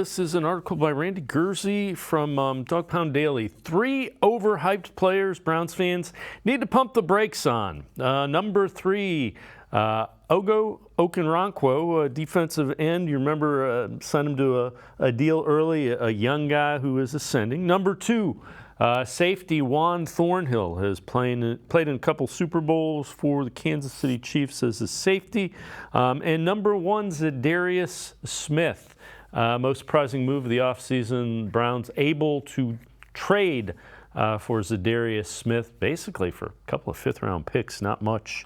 This is an article by Randy Gurzi from Dog Pound Daily. 3 overhyped players Browns fans need to pump the brakes on. Number 3, Okoronkwo, a defensive end. You remember signed him to a deal early, a young guy who is ascending. Number 2, safety Juan Thornhill has played in a couple Super Bowls for the Kansas City Chiefs as a safety. And number 1, Za'Darius Smith. Most surprising move of the offseason, Browns able to trade for Za'Darius Smith, basically for a couple of fifth-round picks, not much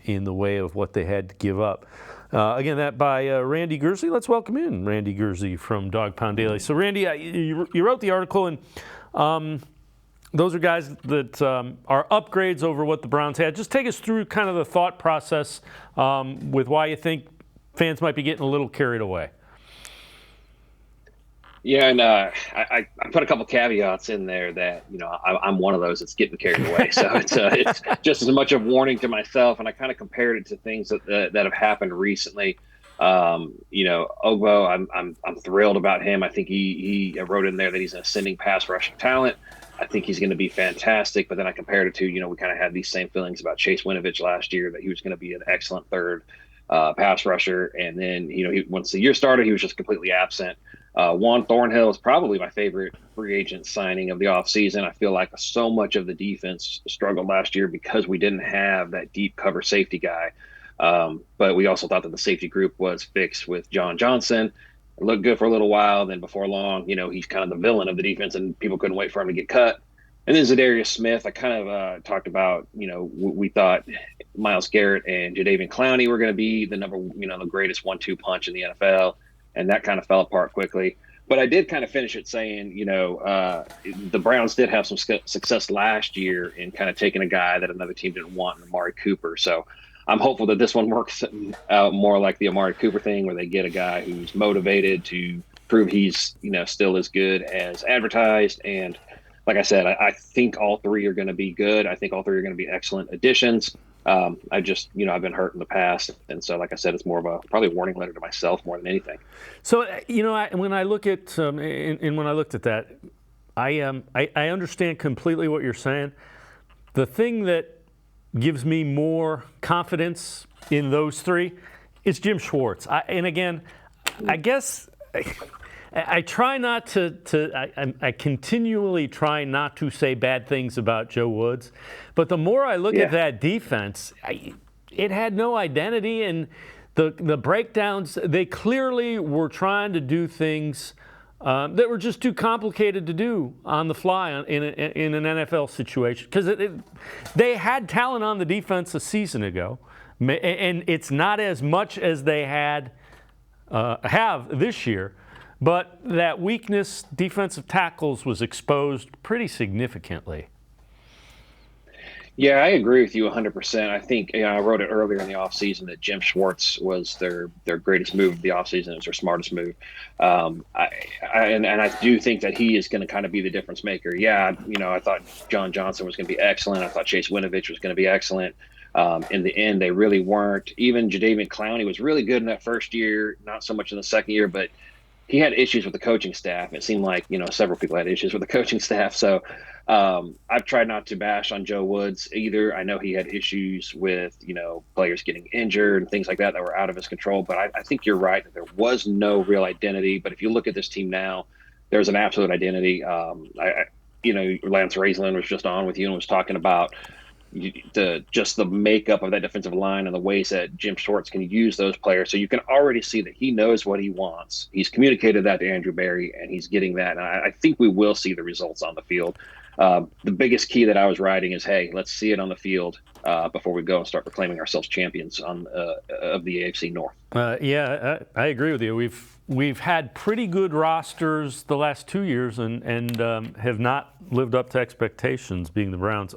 in the way of what they had to give up. Again, that by Randy Gurzi. Let's welcome in Randy Gurzi from Dog Pound Daily. So, Randy, you wrote the article, and those are guys that are upgrades over what the Browns had. Just take us through kind of the thought process with why you think fans might be getting a little carried away. Yeah, and I put a couple caveats in there that, I'm one of those that's getting carried away. So it's just as much of warning to myself, and I kind of compared it to things that have happened recently. Ogbo, I'm thrilled about him. I think he wrote in there that he's an ascending pass rushing talent. I think he's going to be fantastic. But then I compared it to, we kind of had these same feelings about Chase Winovich last year, that he was going to be an excellent third pass rusher. And then, once the year started, he was just completely absent. Juan Thornhill is probably my favorite free agent signing of the offseason. I feel like so much of the defense struggled last year because we didn't have that deep cover safety guy. But we also thought that the safety group was fixed with John Johnson. It looked good for a little while. Then before long, he's kind of the villain of the defense, and people couldn't wait for him to get cut. And then Za'Darius Smith, I kind of talked about, we thought Myles Garrett and Jadeveon Clowney were going to be the greatest 1-2 punch in the NFL. And that kind of fell apart quickly. But I did kind of finish it saying, the Browns did have some success last year in kind of taking a guy that another team didn't want, Amari Cooper. So I'm hopeful that this one works out more like the Amari Cooper thing, where they get a guy who's motivated to prove he's, still as good as advertised. And like I said, I think all 3 are going to be good. I think all 3 are going to be excellent additions. I've been hurt in the past. And so, like I said, it's more of probably a warning letter to myself more than anything. So, when I look at, and when I looked at that, I understand completely what you're saying. The thing that gives me more confidence in those 3 is Jim Schwartz. I guess I try not I continually try not to say bad things about Joe Woods, but the more I look at that defense, it had no identity, and the breakdowns, they clearly were trying to do things that were just too complicated to do on the fly in an NFL situation, because they had talent on the defense a season ago, and it's not as much as they have this year. But that weakness, defensive tackles, was exposed pretty significantly. Yeah, I agree with you 100%. I think I wrote it earlier in the offseason that Jim Schwartz was their greatest move of the offseason. It was their smartest move. I do think that he is going to kind of be the difference maker. Yeah, I thought John Johnson was going to be excellent. I thought Chase Winovich was going to be excellent. In the end, they really weren't. Even Jadeveon Clowney was really good in that first year, not so much in the second year, but he had issues with the coaching staff. It seemed like, several people had issues with the coaching staff. So I've tried not to bash on Joe Woods either. I know he had issues with, players getting injured and things like that were out of his control. But I think you're right that there was no real identity. But if you look at this team now, there's an absolute identity. Lance Raistlin was just on with you and was talking about the makeup of that defensive line and the ways that Jim Schwartz can use those players. So you can already see that he knows what he wants. He's communicated that to Andrew Berry, and he's getting that. And I think we will see the results on the field. The biggest key that I was writing is, hey, let's see it on the field before we go and start proclaiming ourselves champions of the AFC North. I agree with you. We've had pretty good rosters the last 2 years and have not lived up to expectations, being the Browns.